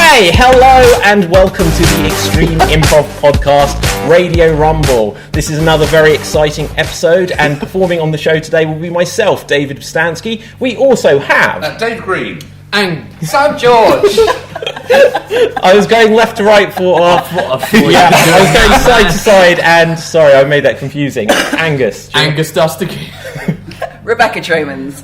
Okay, hello and welcome to the Extreme Improv podcast, Radio Rumble. This is another very exciting episode, and performing on the show today will be myself, David-pustansky. We also have... Dave Green. And Sam George. I was going left to right for... I was going side to side, and sorry, I made that confusing. Angus. Tuffnell. Rebecca-tromans.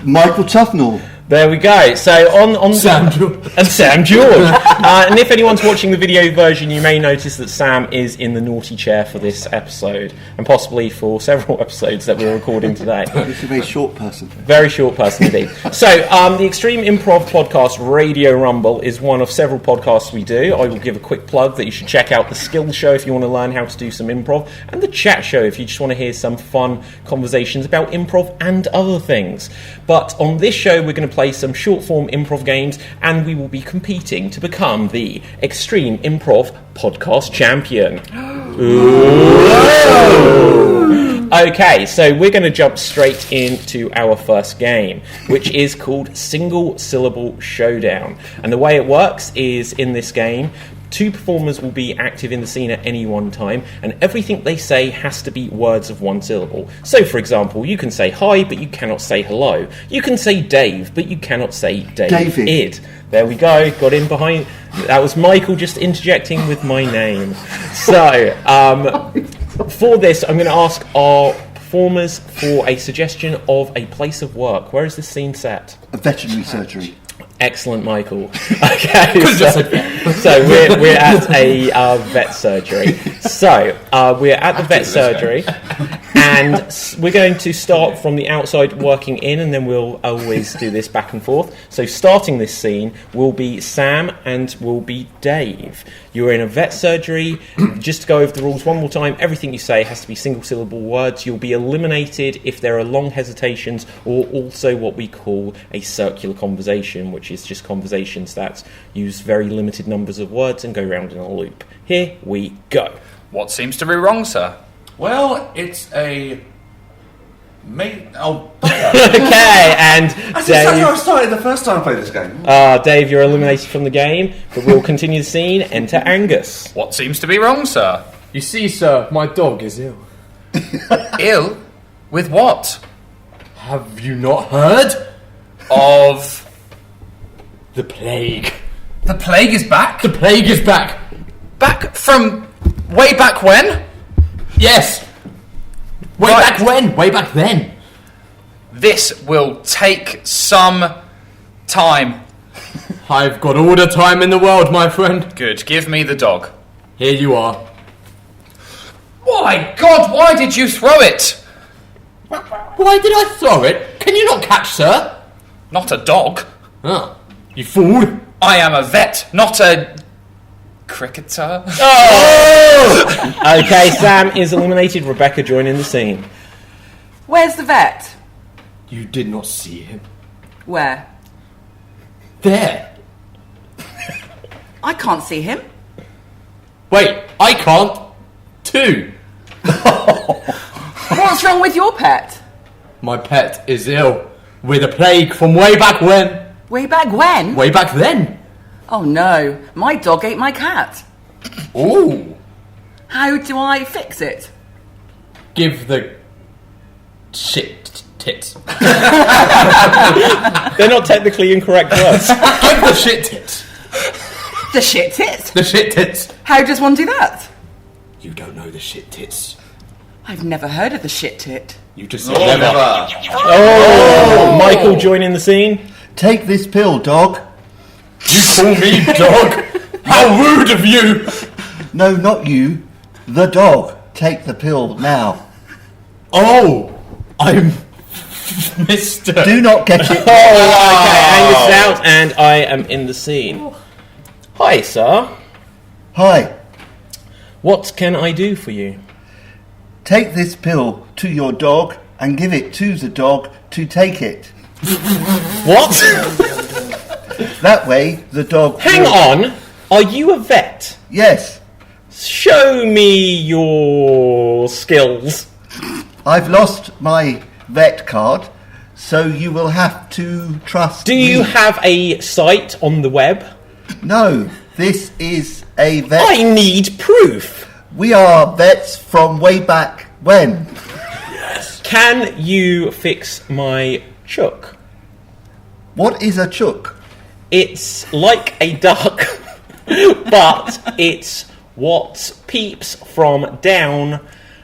Michael-Tuffnell. There we go. So on Sam George. And Sam George. And if anyone's watching the video version, you may notice that Sam is in the naughty chair for this episode, and possibly for several episodes that we're recording today. He's a very short person. Very short person indeed. So, the Extreme Improv podcast, Radio Rumble, is one of several podcasts we do. I will give a quick plug that you should check out the Skills Show if you want to learn how to do some improv, and the Chat Show if you just want to hear some fun conversations about improv and other things. But on this show, we're going to play some short-form improv games, and we will be competing to become the Extreme Improv podcast champion. Okay, so we're going to jump straight into our first game, which is called Single Syllable Showdown. And the way it works is, in this game, two performers will be active in the scene at any one time, and everything they say has to be words of one syllable. So, for example, you can say hi, but you cannot say hello. You can say Dave, but you cannot say David. There we go, got in behind. That was Michael just interjecting with my name. So, for this, I'm going to ask our performers for a suggestion of a place of work. Where is this scene set? A veterinary surgery. Excellent, Michael. Okay, so we're at a vet surgery. So we're at the vet surgery, and we're going to start from the outside working in, and then we'll always do this back and forth. So starting this scene will be Sam and will be Dave. You're in a vet surgery. Just to go over the rules one more time, everything you say has to be single syllable words. You'll be eliminated if there are long hesitations, or also what we call a circular conversation, which is just conversations that use very limited numbers of words and go round in a loop. Here we go. What seems to be wrong, sir? Well, it's a... Okay, and That's Dave... exactly how I started the first time I played this game. Dave, you're eliminated from the game, but we'll continue the scene. Enter Angus. What seems to be wrong, sir? You see, sir, my dog is ill. Ill? With what? Have you not heard? Of... The plague. The plague is back? The plague is back. Back from way back when? Yes. Way Right. back when? Way back then. This will take some time. I've got all the time in the world, my friend. Good, give me the dog. Here you are. My God, why did you throw it? Why did I throw it? Can you not catch, sir? Not a dog. Oh, you fool. I am a vet, not a... cricketer? Okay, Sam is eliminated. Rebecca, join in the scene. Where's the vet? You did not see him. Where? There. I can't see him. Wait, I can't. Too. What's wrong with your pet? My pet is ill. With a plague from way back when. Way back when? Way back then. Oh no, my dog ate my cat. Ooh. How do I fix it? Give the shit tits. They're not technically incorrect words. Give the shit tits. The shit tit? The shit tits. How does one do that? You don't know the shit tits. I've never heard of the shit tit. You just said never. Michael, join in the scene. Take this pill, dog. You call me dog? How rude of you! No, not you. The dog. Take the pill now. Oh, I'm Mister. Do not get it. Okay, Angus is out, and I am in the scene. Hi, sir. Hi. What can I do for you? Take this pill to your dog and give it to the dog to take it. What? That way, the dog... Hang on. Are you a vet? Yes. Show me your skills. I've lost my vet card, so you will have to trust Do me. you have a site on the web? No, this is a vet. I need proof. We are vets from way back when. Can you fix my chook? What is a chook? It's like a duck, but it's what peeps from down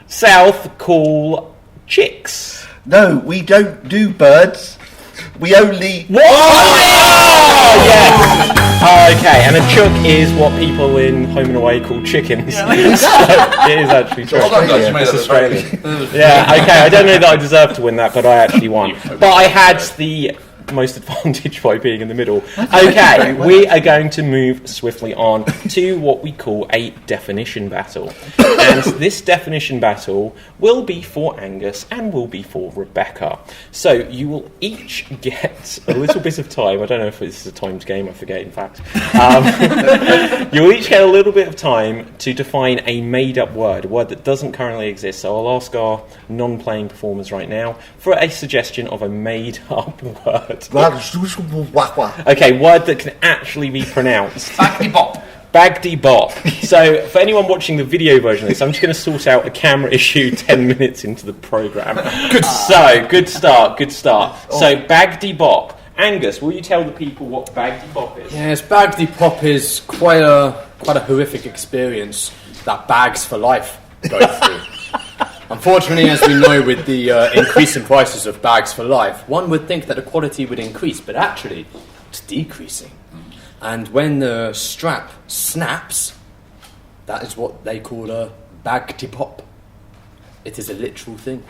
south call chicks. No, we don't do birds. We only... What? Oh, yes. Okay, and a chook is what people in Home and Away call chickens. So it is actually true. Well done, guys, you made It's that Australian. Yeah, okay, I don't know that I deserve to win that, but I actually won. But I had the most advantage by being in the middle. Okay, we are going to move swiftly on to what we call a definition battle. And this definition battle will be for Angus and will be for Rebecca. So you will each get a little bit of time. I don't know if this is a timed game, I forget in fact. You'll each get a little bit of time to define a made-up word, a word that doesn't currently exist. So I'll ask our non-playing performers right now for a suggestion of a made-up word. Okay, word that can actually be pronounced. Bagdy bop. Bagdy bop. So, for anyone watching the video version of this, I'm just going to sort out a camera issue 10 minutes into the programme. Good start. So, Bagdy bop. Angus, will you tell the people what Bagdy bop is? Yes, Bagdy Pop is quite a horrific experience that Bags for Life go through. Unfortunately, as we know, with the increase in prices of Bags for Life, one would think that the quality would increase, but actually, it's decreasing. And when the strap snaps, that is what they call a Bagdy Pop. It is a literal thing.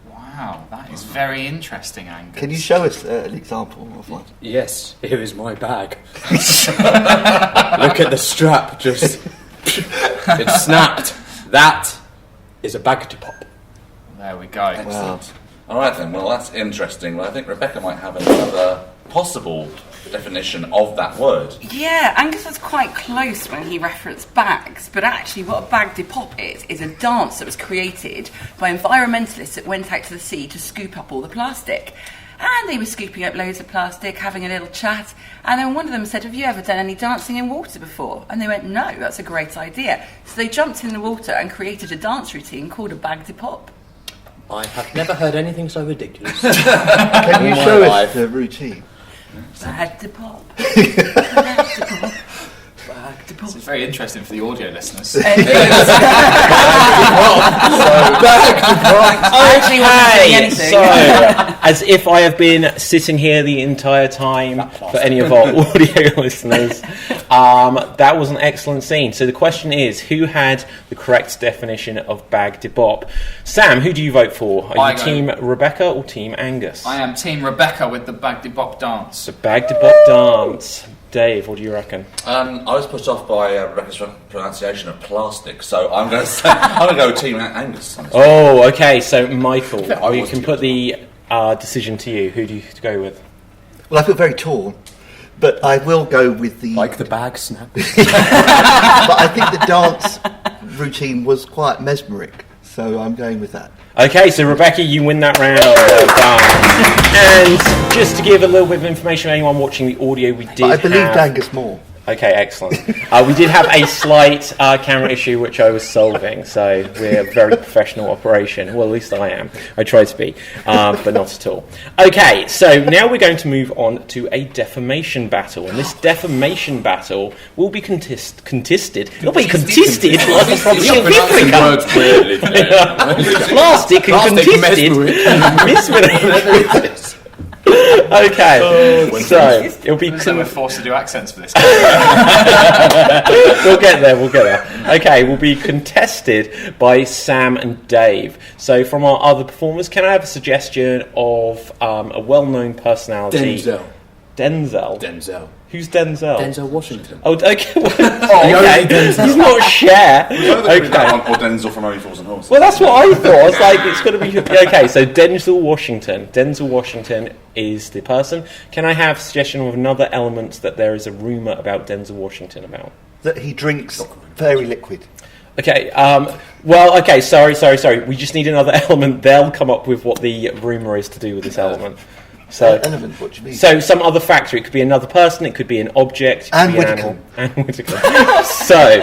Wow, that is very interesting, Angus. Can you show us an example of one? Yes, here is my bag. Look at the strap, just... it snapped. That is a Bagdy Pop. There we go. Excellent. All right then. Well, that's interesting. Well, I think Rebecca might have another possible definition of that word. Yeah, Angus was quite close when he referenced bags, but actually what a bagdy pop is a dance that was created by environmentalists that went out to the sea to scoop up all the plastic. And they were scooping up loads of plastic, having a little chat, and then one of them said, "Have you ever done any dancing in water before?" And they went, "No, that's a great idea." So they jumped in the water and created a dance routine called a bagdy pop. I have never heard anything so ridiculous. Can you show us the routine? Bagdy pop. Bagdy pop. Bagdy pop. This is very interesting for the audio listeners. Okay, so as if I have been sitting here the entire time for any of our audio listeners, that was an excellent scene. So the question is, who had the correct definition of bagdy bop? Sam, who do you vote for? Are you Team Rebecca or Team Angus? I am Team Rebecca with the bagdy bop dance. The bagdy bop dance. Dave, what do you reckon? I was put off by Rebecca's pronunciation of plastic, so I'm going to go Team Angus. Oh, okay. So Michael, we can put the decision to you. Who do you go with? Well, I feel very torn, but I will go with the... Like the bag snap. But I think the dance routine was quite mesmeric, so I'm going with that. Okay, so Rebecca, you win that round. And just to give a little bit of information to anyone watching the audio, we did I believed Angus more. Okay, excellent. We did have a slight camera issue which I was solving, so we're a very professional operation. Well, at least I am. I try to be, but not at all. Okay, so now we're going to move on to a defamation battle, and this defamation battle will be contested. It'll be contested. Plastic and contested. Okay, so it'll be. We're forced to do accents for this. We'll get there. Okay, we'll be contested by Sam and Dave. So, from our other performers, can I have a suggestion of a well-known personality? Denzel. Who's Denzel? Denzel Washington. Oh, okay. Okay. He's not Cher. Okay. Or Denzel from Only Fools and Horses. Well, that's what I thought. I was like, it's got to be... Okay, so Denzel Washington. Denzel Washington is the person. Can I have a suggestion of another element that there is a rumour about Denzel Washington about? That he drinks fairy liquid. Okay, okay, sorry. We just need another element. They'll come up with what the rumour is to do with this element. So, element, what do you mean? so some other factor. It could be another person. It could be an object. It could Anne be an Widdecombe. animal. Anne Widdecombe. So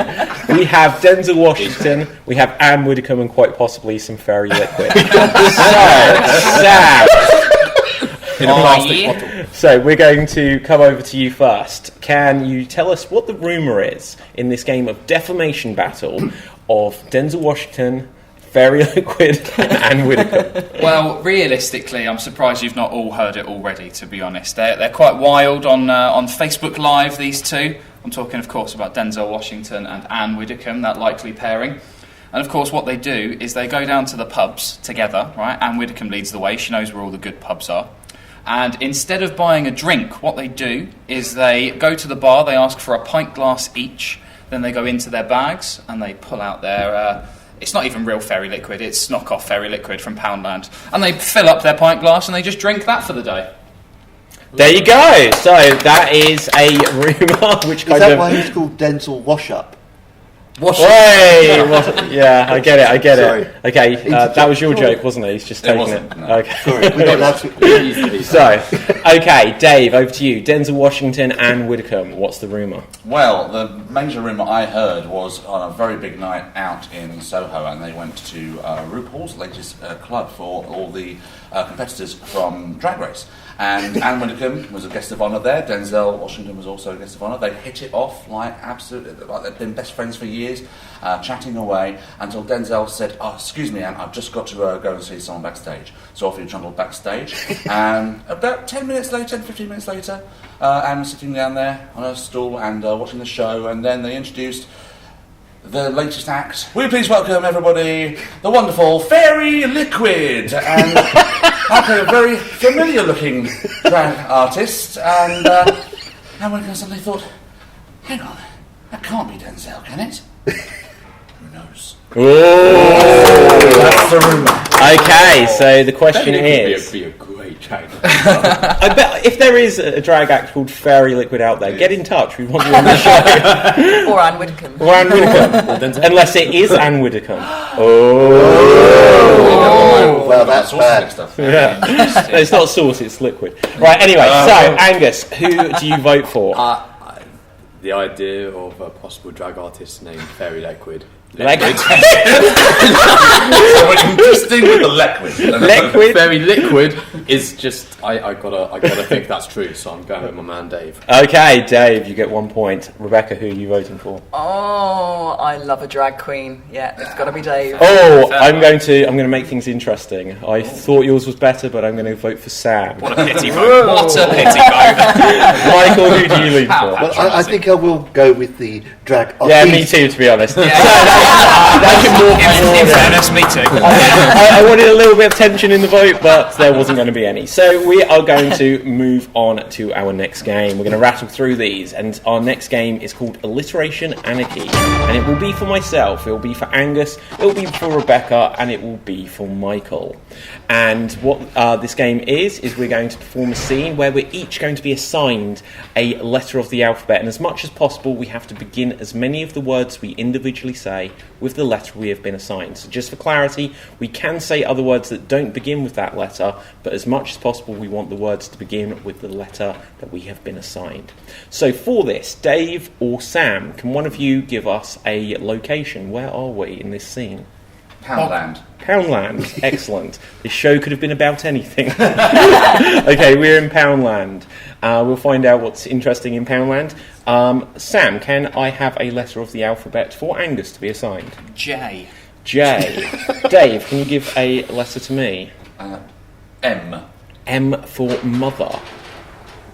we have Denzel Washington. We have Anne Widdecombe, and quite possibly some fairy liquid. So Sam. In a plastic bottle. So we're going to come over to you first. Can you tell us what the rumour is in this game of defamation battle of Denzel Washington, Fairy Liquid, and Anne Widdecombe? Well, realistically, I'm surprised you've not all heard it already, to be honest. They're quite wild on Facebook Live, these two. I'm talking, of course, about Denzel Washington and Anne Widdecombe, that likely pairing. And, of course, what they do is they go down to the pubs together, right? Anne Widdecombe leads the way. She knows where all the good pubs are. And instead of buying a drink, what they do is they go to the bar, they ask for a pint glass each, then they go into their bags and they pull out their... it's not even real fairy liquid, it's knock-off fairy liquid from Poundland. And they fill up their pint glass and they just drink that for the day. There you go. So that is a rumour which Is kind that of... why he's called Denzel Wash-Up? Yeah, I get it. Sorry. Okay, that was your joke, wasn't it? He's just taking it. wasn't, no. Okay. Sorry, we're not allowed to... So, okay, Dave, over to you. Denzel Washington, Anne Widdecombe. What's the rumour? Well, the major rumour I heard was on a very big night out in Soho, and they went to RuPaul's latest club for all the competitors from Drag Race. And Anne Widdecombe was a guest of honour there. Denzel Washington was also a guest of honour. They hit it off like absolutely, like they'd been best friends for years, chatting away until Denzel said, "Oh, excuse me, Anne, I've just got to go and see someone backstage." So off he trundled backstage. And about 10 minutes later, 15 minutes later, Anne was sitting down there on her stool and watching the show. And then they introduced the latest act. Will you please welcome everybody, the wonderful Fairy Liquid, and a very familiar-looking drag artist. And when I suddenly thought, hang on, that can't be Denzel, can it? Who knows? That's the rumour. Okay, so the question is... Be a great drag. I bet if there is a drag act called Fairy Liquid out there, get in touch. We want you on the show. Or Anne Widdecombe. Or Anne Widdecombe. Unless it is Anne Widdecombe. Well, that's bad. Stuff. Yeah. No, it's not sauce, it's liquid. Right, anyway, so, Angus, who do you vote for? The idea of a possible drag artist named Fairy Liquid. So much interesting with the liquid. Liquid? Fairy Liquid is just I gotta think that's true, so I'm going with my man Dave. Okay, Dave, you get 1 point. Rebecca, who are you voting for? Oh, I love a drag queen. Yeah, it's got to be Dave. Oh, I'm going to make things interesting. I thought yours was better, but I'm going to vote for Sam. What a pity vote. What a pity vote. Michael, who do you lean for? Well, I think I will go with the drag artist. Yeah, me too, to be honest. In fairness, me too. I wanted a little bit of tension in the vote, but there wasn't going to be any. So we are going to move on to our next game. We're going to rattle through these, and our next game is called Alliteration Anarchy. And it will be for myself, it will be for Angus, it will be for Rebecca, and it will be for Michael. And what this game is we're going to perform a scene where we're each going to be assigned a letter of the alphabet, and as much as possible we have to begin as many of the words we individually say with the letter we have been assigned. So just for clarity, we can say other words that don't begin with that letter, but as much as possible we want the words to begin with the letter that we have been assigned. So for this, Dave or Sam, can one of you give us a location? Where are we in this scene? Poundland. Poundland, excellent. This show could have been about anything. Okay, we're in Poundland. We'll find out what's interesting in Poundland. Sam, can I have a letter of the alphabet for Angus to be assigned? J. J. Dave, can you give a letter to me? M. M for mother.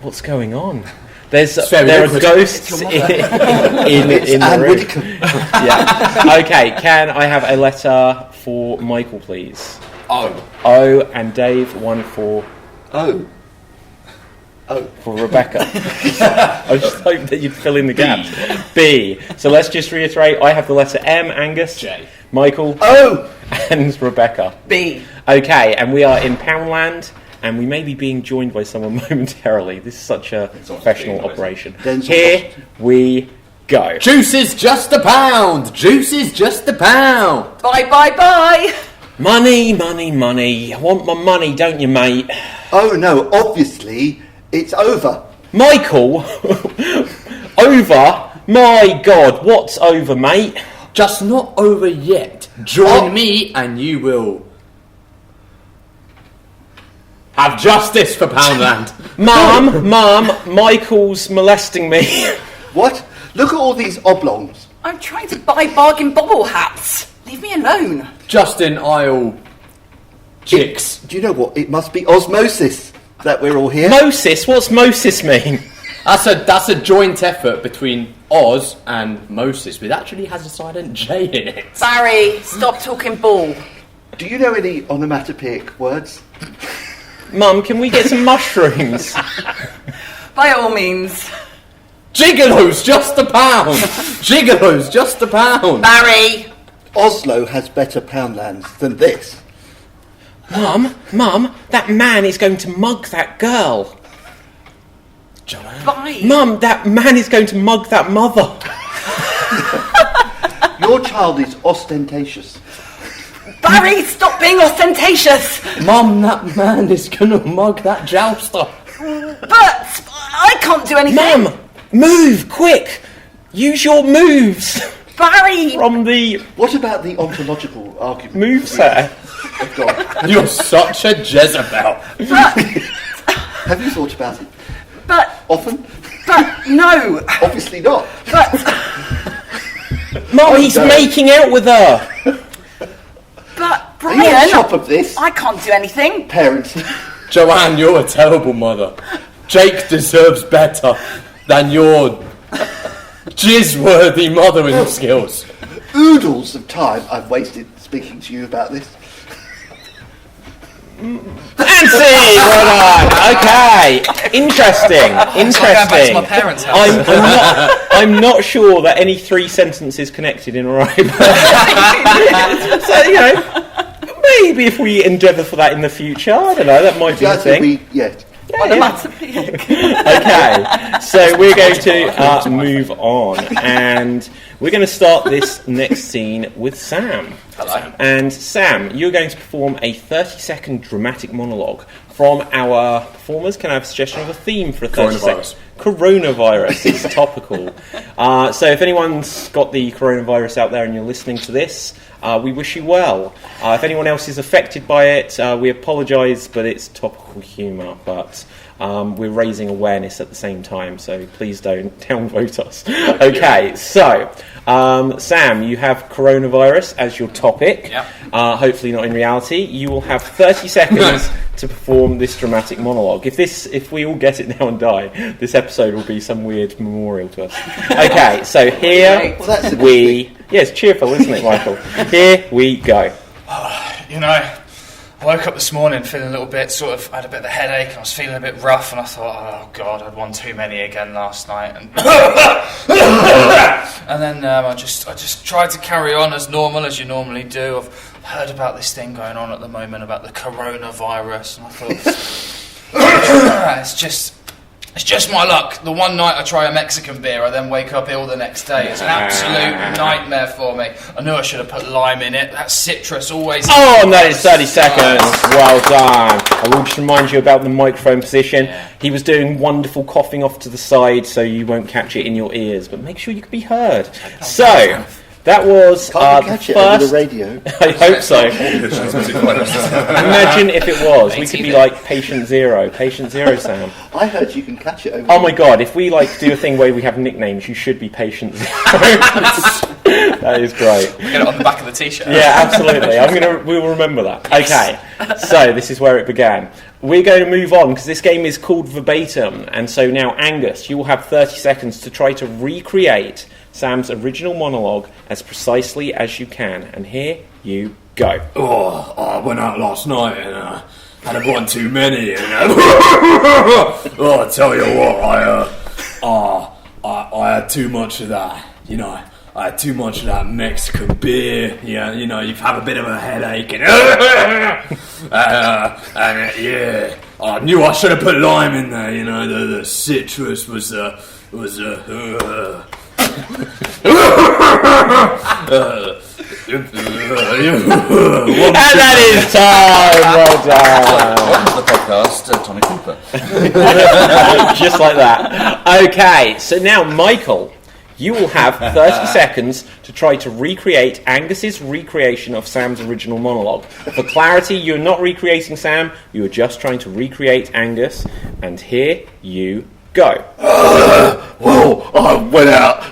What's going on? There liquid. are ghosts in the Anne room. Widdecombe. Yeah. Okay, can I have a letter for Michael, please? O. O, and Dave, one for Oh. for Rebecca. I just hoped that you'd fill in the gaps. B. So let's just reiterate. I have the letter M, Angus. J. Michael. Oh! And Rebecca. B. Okay, and we are in Poundland, and we may be being joined by someone momentarily. This is such a professional operation. Here we go. Juice is just a pound. Juice is just a pound. Bye, bye, bye. Money, money, money. I want my money, don't you, mate? Oh no, obviously it's over. Michael? Over? My God, what's over, mate? Just not over yet. Join me and you will have justice for Poundland. Mum, Michael's molesting me. What? Look at all these oblongs. I'm trying to buy bargain bobble hats. Leave me alone. Justin Isle chicks. Do you know what? It must be osmosis that we're all here. Moses? What's Moses mean? That's a joint effort between Oz and Moses, but it actually has a silent J in it. Barry, stop talking bull. Do you know any onomatopoeic words? Mum, can we get some mushrooms? By all means. Gigolos, just £1. Gigolos, just £1. Barry! Oslo has better Poundlands than this. Mum, that man is going to mug that girl. Bye. Mum, that man is going to mug that mother. Your child is ostentatious. Barry, stop being ostentatious! Mum, that man is gonna mug that jouster. But I can't do anything. Mum, move, quick. Use your moves. Barry! From the What about the ontological argument? moveset. of God? You're such a Jezebel. Have you thought about it? But Often? no. Obviously not. But Mum, he's no. making out with her. Are you on Brian, top of this? I can't do anything. Parents. Joanne, you're a terrible mother. Jake deserves better than your jizz-worthy mothering skills. Oodles of time I've wasted speaking to you about this. Nancy, well done. Okay, interesting. Going back to my parents' house. I'm not sure that any 3 sentences connected in a row. So, you know, maybe if we endeavour for that in the future, I don't know, that might be a thing. Okay, so we're going to move on, and we're going to start this next scene with Sam. Hello. And Sam, you're going to perform a 30-second dramatic monologue from our performers. Can I have a suggestion of a theme for a 30 seconds? Coronavirus. It's topical. So if anyone's got the coronavirus out there and you're listening to this, we wish you well. If anyone else is affected by it, we apologise, but it's topical humour. But we're raising awareness at the same time, so please don't downvote us. Okay, so Sam, you have coronavirus as your topic. Yep. Hopefully not in reality. You will have 30 seconds to perform this dramatic monologue. If we all get it now and die, this episode will be some weird memorial to us. Okay, so here it's cheerful, isn't it, Michael? Here we go. You know, I woke up this morning feeling a little bit I had a bit of a headache and I was feeling a bit rough, and I thought, oh God, I'd won too many again last night, and and then I just tried to carry on as normal as you normally do. I've heard about this thing going on at the moment about the coronavirus, and I thought it's just my luck. The one night I try a Mexican beer, I then wake up ill the next day. It's an absolute nightmare for me. I knew I should have put lime in it. That citrus always... Oh, and that is 30 seconds. Well done. I will just remind you about the microphone position. Yeah. He was doing wonderful coughing off to the side, so you won't catch it in your ears, but make sure you can be heard. So... that was Can't the catch it first... over the radio. I hope so. Imagine if it was. We could be like Patient Zero, Sam. I heard you can catch it over Oh my God! If we do a thing where we have nicknames, you should be Patient Zero. That is great. Get it on the back of the t-shirt. Yeah, absolutely. We will remember that. Okay. So this is where it began. We're going to move on because this game is called Verbatim, and so now Angus, you will have 30 seconds to try to recreate Sam's original monologue as precisely as you can, and here you go. I went out last night and had a one too many, and I tell you what, I had too much of that, you know. I had too much of that Mexican beer. Yeah, you know, you have a bit of a headache, and I knew I should have put lime in there. You know, the citrus was And that is time. Well done. Welcome to the podcast, Tommy Cooper. Just like that. Okay, so now, Michael, you will have 30 seconds to try to recreate Angus's recreation of Sam's original monologue. For clarity, you're not recreating Sam, you are just trying to recreate Angus. And here you go. Well, I went out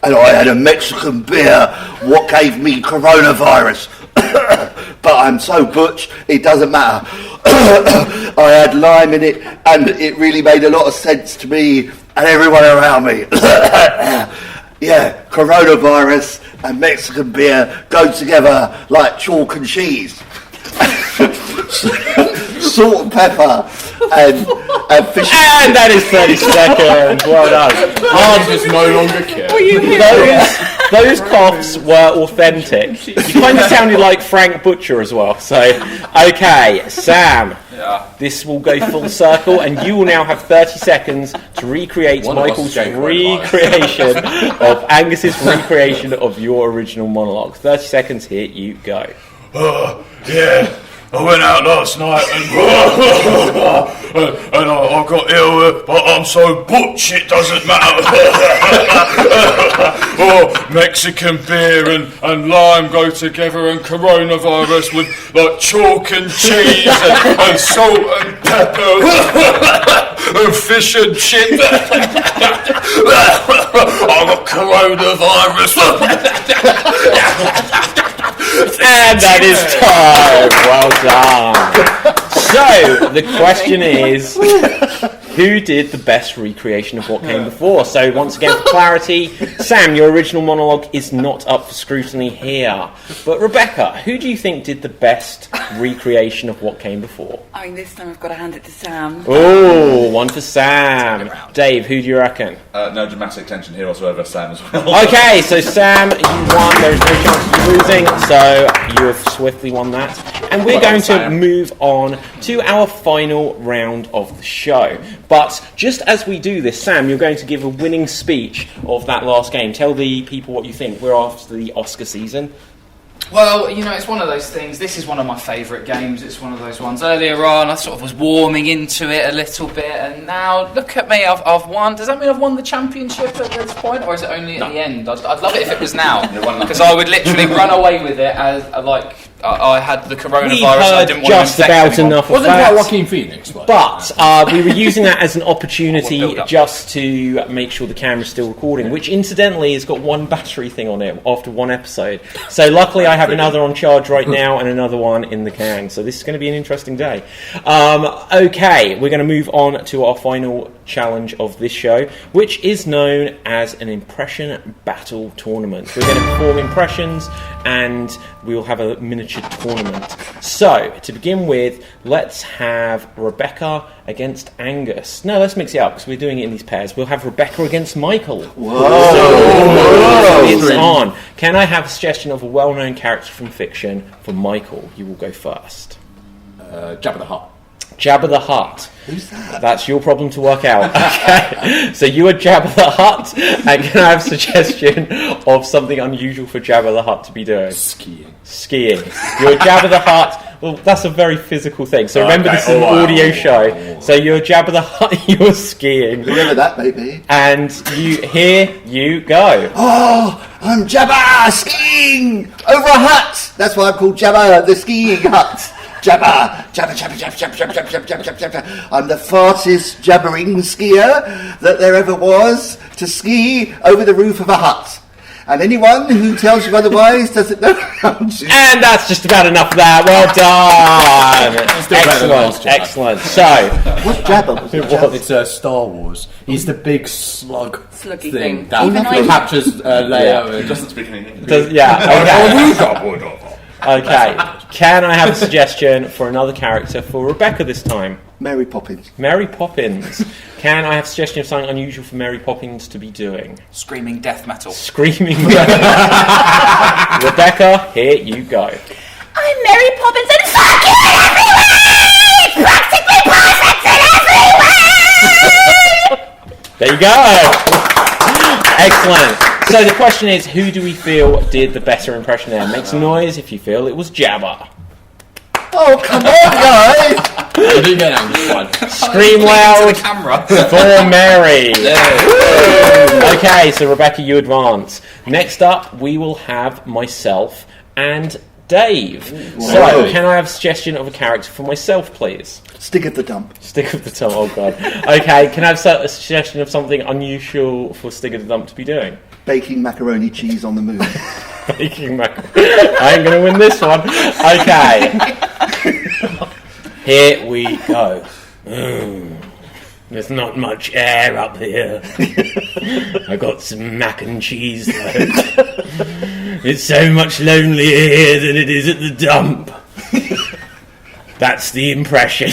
and I had a Mexican beer, what gave me coronavirus. But I'm so butch, it doesn't matter. I had lime in it, and it really made a lot of sense to me and everyone around me. Yeah, coronavirus and Mexican beer go together like chalk and cheese. Salt and pepper and fish. And that is 30 seconds. Well done. Just no longer care. Those coughs were authentic. You kind of sounded like Frank Butcher as well. So, okay, Sam. Yeah. This will go full circle, and you will now have 30 seconds to recreate Michael's recreation of Angus's recreation of your original monologue. 30 seconds, here you go. Yeah, I went out last night and I got ill, but I'm so butch it doesn't matter. Mexican beer and lime go together, and coronavirus with like chalk and cheese and salt and pepper and fish and chips. I got coronavirus. And that is time. Well done. So, the question is, who did the best recreation of what came before? So, once again, for clarity, Sam, your original monologue is not up for scrutiny here. But, Rebecca, who do you think did the best recreation of what came before? I mean, this time I've got to hand it to Sam. Oh, one for Sam. Dave, who do you reckon? No dramatic tension here whatsoever, Sam as well. Okay, so Sam, you won. There is no chance of you losing, so you have swiftly won that. And we're going to move on to our final round of the show. But just as we do this, Sam, you're going to give a winning speech of that last game. Tell the people what you think. We're after the Oscar season. Well, you know, it's one of those things. This is one of my favourite games. It's one of those ones. Earlier on, I sort of was warming into it a little bit, and now look at me. I've won. Does that mean I've won the championship at this point, or is it only at the end? I'd love it if it was now, because I would literally run away with it as I had the coronavirus. I didn't want just to infect about anyone. enough of Wasn't that. quite Joaquin Phoenix, But we were using that as an opportunity just to make sure the camera's still recording, which incidentally has got one battery thing on it after one episode. So luckily I have another on charge right now and another one in the can. So this is going to be an interesting day. Okay, we're going to move on to our final challenge of this show, which is known as an impression battle tournament. We're going to perform impressions and we'll have a miniature tournament. So, to begin with, let's have Rebecca against Angus. No, let's mix it up because we're doing it in these pairs. We'll have Rebecca against Michael. Whoa! It's on. Can I have a suggestion of a well-known character from fiction for Michael? You will go first. Jabba the Hutt. Jabba the Hutt. Who's that? That's your problem to work out. Okay. So you are Jabba the Hutt, and can I have a suggestion of something unusual for Jabba the Hutt to be doing? Skiing. You're Jabba the Hutt. Well, that's a very physical thing. So remember, this is an audio show. So you're Jabba the Hutt, you're skiing. Remember that, baby. And here you go. Oh, I'm Jabba skiing over a hut. That's why I'm called Jabba the skiing hut. Jabba, jabba, jabba, jabba, jabba, jabba, jabba, jabba, jabba, jabba. I'm the fastest jabbering skier that there ever was to ski over the roof of a hut. And anyone who tells you otherwise doesn't know how to. And that's just about enough of that. Well done. Excellent. So, What's Jabba? It's Star Wars. He's the big Sluggy thing thing. that Even I- captures Leia. It doesn't speak any English. Okay. Can I have a suggestion for another character for Rebecca this time? Mary Poppins. Mary Poppins. Can I have a suggestion of something unusual for Mary Poppins to be doing? Screaming death metal. Screaming. Rebecca, here you go. I'm Mary Poppins and fuck it everywhere! Practically perfect in every way! There you go. Excellent. So the question is, who do we feel did the better impression there? Make some noise if you feel it was Jabba. Oh, come on, guys! You do get Angus one. Scream loud Camera. for Mary. Okay, so Rebecca, you advance. Next up, we will have myself and Dave. So, can I have a suggestion of a character for myself, please? Stick of the dump. Stick of the Dump, oh god. Okay, can I have a suggestion of something unusual for Stick of the Dump to be doing? Baking macaroni cheese on the moon. Baking macaroni. I ain't going to win this one. Okay. Here we go. There's not much air up here. I got some mac and cheese though. It's so much lonelier here than it is at the dump. That's the impression.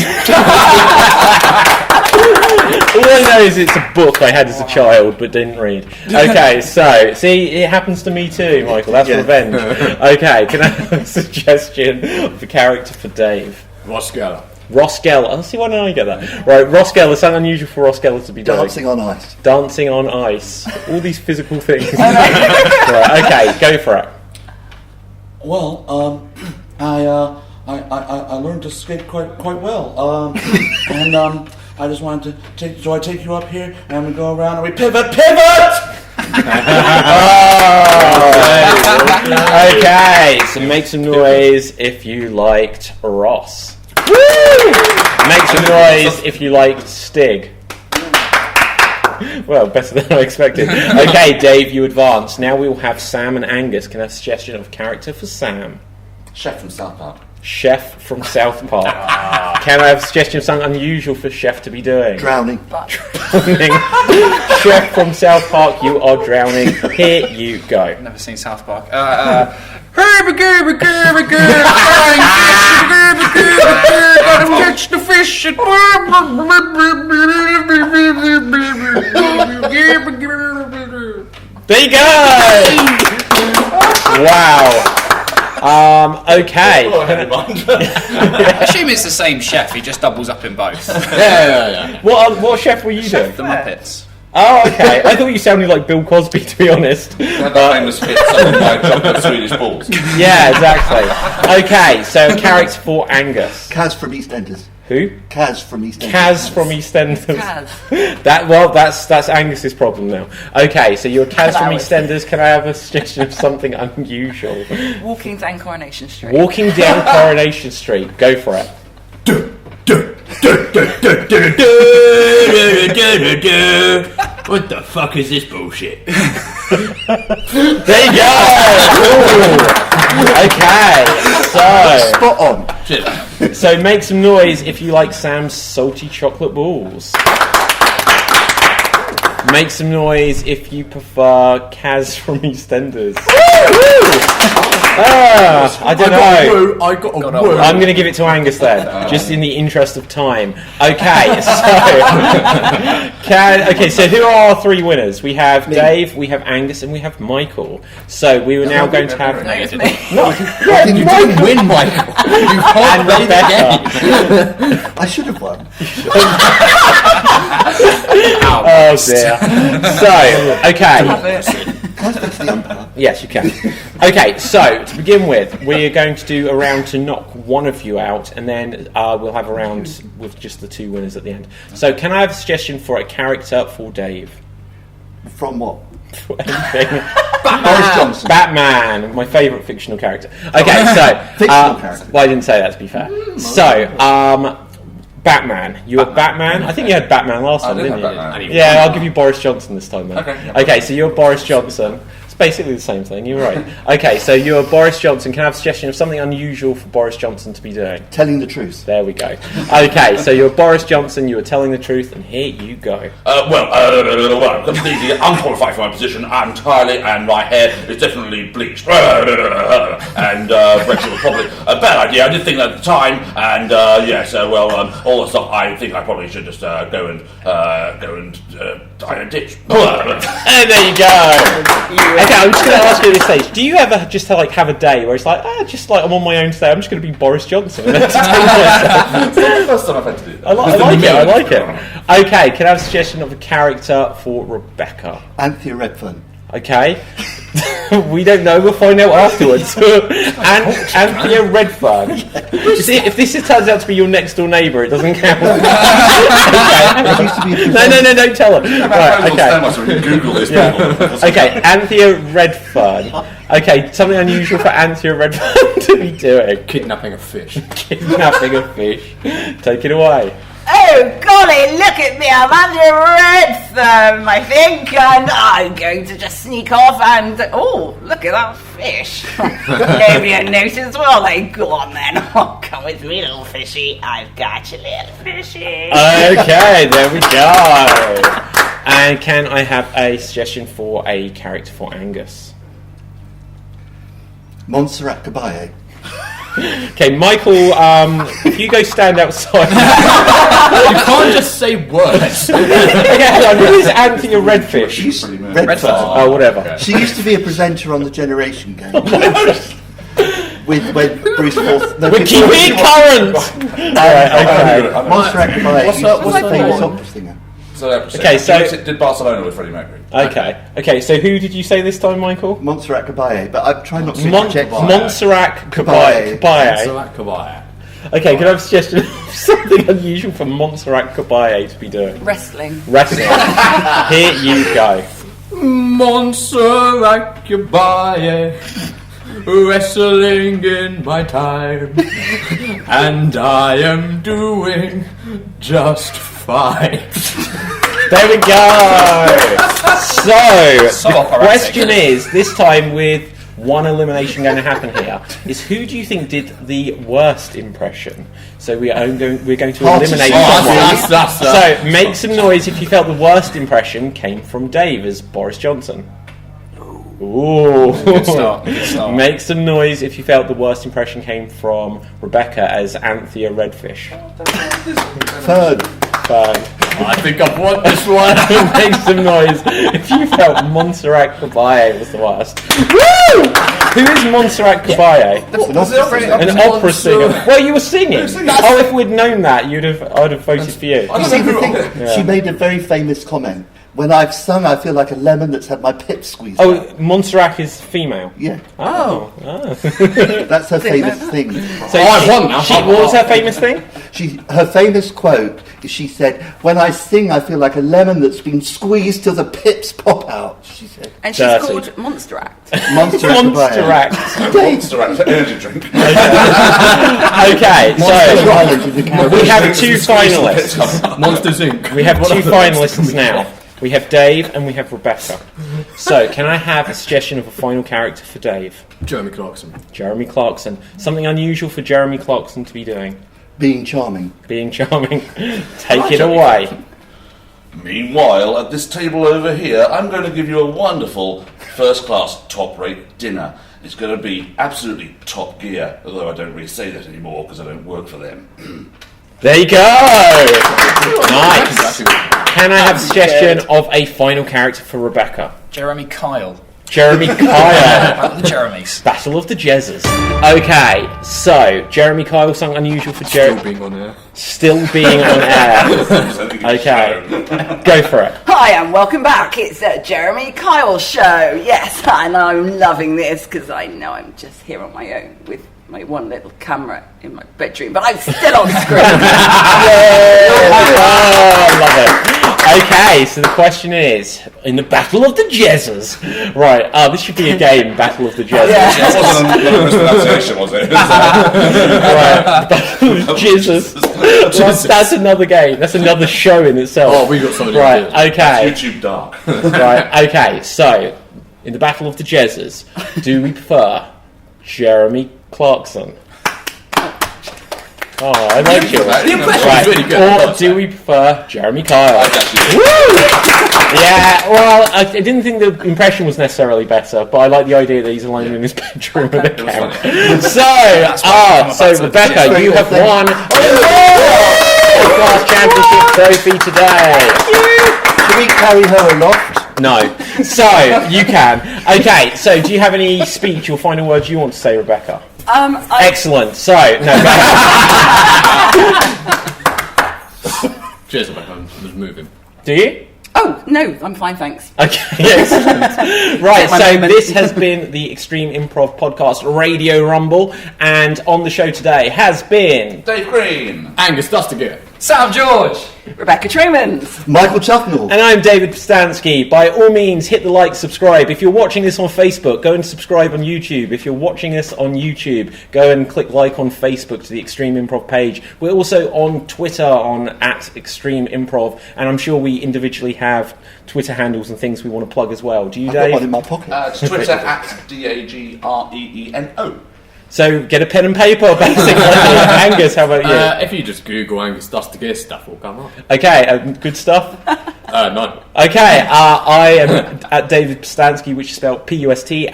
All I know is it's a book I had as a child but didn't read. Okay, so, see, it happens to me too, Michael. That's revenge. Okay, can I have a suggestion of a character for Dave? Ross Geller. Ross Geller. Oh, see, why don't I get that? Right, Ross Geller. Something unusual for Ross Geller to be doing. Dancing on ice. Dancing on ice. All these physical things. Right, okay, go for it. Well, I learned to skate quite well. And I just wanted to take you up here and we go around and we pivot! Okay, so make some noise if you liked Ross. Make some noise if you liked Stig. Well, better than I expected. Okay, Dave, you advance. Now we will have Sam and Angus. Can I have a suggestion of a character for Sam? Chef from South Park. Chef from South Park. Can I have a suggestion of something unusual for Chef to be doing? Drowning. Drowning. Chef from South Catch you are drowning. Here you go. Never seen South Park. Gotta catch the fish. There you go. Wow. Okay. I assume it's the same chef. He just doubles up in both. Yeah. What chef were you doing? The Muppets. Oh, okay. I thought you sounded like Bill Cosby, to be honest. That famous hit, something like chocolate Swedish balls. Yeah, exactly. Okay, so character for Angus. Kaz from EastEnders. Who? Kaz from EastEnders. Kaz from EastEnders. Kaz. That's Angus's problem now. Okay, so you're Kaz from EastEnders. Can I have a suggestion of something unusual? Walking down Coronation Street. Walking down Coronation Street. Go for it. What the fuck is this bullshit? There you go. Ooh. Okay, so Spot on. so make some noise if you like Sam's salty chocolate balls. Make some noise if you prefer Kaz from EastEnders. I don't know. I got a woo. I'm going to give it to Angus then, just in the interest of time. Okay, so who are our three winners? We have Dave, we have Angus, and we have Michael. So we were now going to have... It's me. You didn't win, Michael. You can't play the game. I should have won. Oh dear. So, okay. Can I speak to the umpire? Yes, you can. Okay, so to begin with, we're going to do a round to knock one of you out, and then we'll have a round with just the two winners at the end. So, can I have a suggestion for a character for Dave? From what? For anything. Boris Johnson. Batman, my favourite fictional character. Okay, so Fictional character. well, I didn't say that, to be fair. So, Batman. You were Batman? I think you had Batman last time, did didn't have you? Batman. Yeah, I'll give you Boris Johnson this time then. Okay. Okay, so you're Boris Johnson. It's basically the same thing, you're right. Okay, so you're Boris Johnson. Can I have a suggestion of something unusual for Boris Johnson to be doing? Telling the truth. There we go. Okay, so you're Boris Johnson, you were telling the truth, and here you go. Well, I'm completely unqualified for my position entirely, and my hair is definitely bleached. And Brexit was probably a bad idea. I did think that at the time, and all the stuff. I think I probably should just go and die in a ditch. And there you go. Okay, I'm just going to ask you at this stage, do you ever just have a day where it's like, I'm on my own today, I'm just going to be Boris Johnson and entertain myself? It's not the first time I've had to do that. I like it. Okay, can I have a suggestion of a character for Rebecca? Anthea Redfern. Okay. We don't know. We'll find out afterwards. And Anthea Redfern. See, if this turns out to be your next door neighbour, it doesn't count. Okay. No, don't tell them. Right, okay. Google this. Okay, Anthea Redfern. Okay, something unusual for Anthea Redfern to be doing. Kidnapping a fish. Kidnapping a fish. Take it away. Oh, golly, look at me. I'm under a red thumb, I think, and I'm going to just sneak off and... Oh, look at that fish. Nobody will notice, will they? Go on, then. Oh, come with me, little fishy. I've got you, little fishy. Okay, there we go. And can I have a suggestion for a character for Angus? Montserrat Caballé. Okay, Michael, if you go stand outside... You can't just say words. Okay, who is Anthea Redfish? She's Redfern. Redfern. Oh, whatever. She used to be a presenter on the Generation Game. with Bruce Forsyth. No, We're keeping it current! Alright, okay. Montserrat Caballé. What's her famous name? opera singer. Okay, so- She did Barcelona with Freddie Mercury. Okay, so who did you say this time, Michael? Montserrat Caballé, but I'm trying not to reject Montserrat Caballé. Caballé. Okay, can I have a suggestion of something unusual for Montserrat Caballé to be doing? Wrestling. Wrestling. Here you go. Montserrat Caballé, wrestling in my time, and I am doing just fine. There we go. So the operatic. question is, this time with one elimination going to happen here, is who do you think did the worst impression? So we're going to eliminate someone. So make some noise if you felt the worst impression came from Dave as Boris Johnson. Ooh. Good start. Make some noise if you felt the worst impression came from Rebecca as Anthea Redfish. Third. I think I've won this one. Make some noise if you felt Montserrat Caballé was the worst. Woo! Who is Montserrat Caballé? An opera singer. Well, you were singing. Oh, if we'd known that, I'd have voted for you. You see, the thing, she made a very famous comment. When I've sung, I feel like a lemon that's had my pip squeezed out. Oh, Montserrat is female. Yeah. Oh. That's her famous thing. So I've won now. What was her famous thing? Her famous quote is she said, "When I sing, I feel like a lemon that's been squeezed till the pips pop out." She said. And she's Dirty. called Montserrat. Montserrat. Montserrat, energy drink. Okay, so we have two finalists. Monsters Inc. We have two finalists now. We have Dave and we have Rebecca. So, can I have a suggestion of a final character for Dave? Jeremy Clarkson. Jeremy Clarkson. Something unusual for Jeremy Clarkson to be doing. Being charming. Being charming. Take it away. Meanwhile, at this table over here, I'm going to give you a wonderful first-class, top-rate dinner. It's going to be absolutely top gear, although I don't really say that anymore because I don't work for them. There you go! Nice! Can I have a suggestion of a final character for Rebecca? Jeremy Kyle. Jeremy Kyle. The Jeremys. Battle of the Jezzers. Okay, so Jeremy Kyle, something unusual for Jeremy. Still being on air. Still being on air. Okay, go for it. Hi and welcome back. It's a Jeremy Kyle show. Yes, and I'm loving this because I know I'm just here on my own with my one little camera in my bedroom, but I'm still on screen. Oh, I love it. Okay, so the question is, in the Battle of the Jezzers, right? This should be a game, Battle of the Jezzers. That wasn't a mispronunciation, was it? Right, Battle of the Jezzers. Well, that's another game. That's another show in itself. Oh, we got somebody. Right. Okay. YouTube dark. Right. Okay. So, in the Battle of the Jezzers, do we prefer Jeremy Clarkson? Oh, I like you. The impression Right. was really good. Or do we prefer Jeremy Kyle? Actually, Yeah, well, I didn't think the impression was necessarily better, but I like the idea that he's alone in his bedroom with a camera. So Rebecca, you have won the class championship trophy today. Can we carry her aloft? No. So, you can. Okay, so do you have any speech or final words you want to say, Rebecca? Excellent. So, no. Cheers, Rebecca. I'm just moving. Do you? Oh, no, I'm fine, thanks. Okay, excellent. Right, my so moment. this has been the Extreme Improv Podcast Radio Rumble, and on the show today has been... Dave Green. Angus Dustiger. Sam George. Rebecca-tromans. Michael-tuffnell. And I'm david-pustansky. By all means, hit the like, subscribe. If you're watching this on Facebook, go and subscribe on YouTube. If you're watching us on YouTube, go and click like on Facebook to the Extreme Improv page. We're also on Twitter on @ExtremeImprov, and I'm sure we individually have Twitter handles and things we want to plug as well. Do you, I've got Dave? one in my pocket. It's Twitter @DAGREENO. So get a pen and paper, basically. Angus, how about you? If you just Google Angus Dustiger, stuff will come up. Okay, good stuff. No. Okay, I am at David Pustansky, which is spelled Pustansky.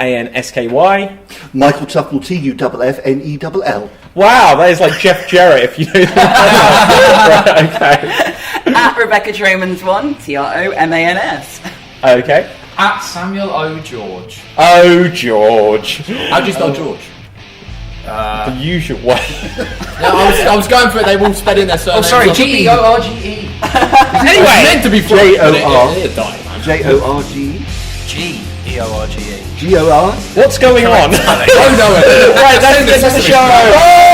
Michael-tuffnell, TUFFNELL. Wow, that is like Jeff Jarrett, if you know that. Right, okay. At Rebecca-tromans1, TROMANS. Okay. At Samuel O. George. Oh, George. How do you spell George? The usual way. No, I was going for it. They all sped in their surname. George. Anyway, meant to be J-O-R. George. J-O-R-G. George. G-O-R. what's going on? Don't know it. Right, that's the end of the show.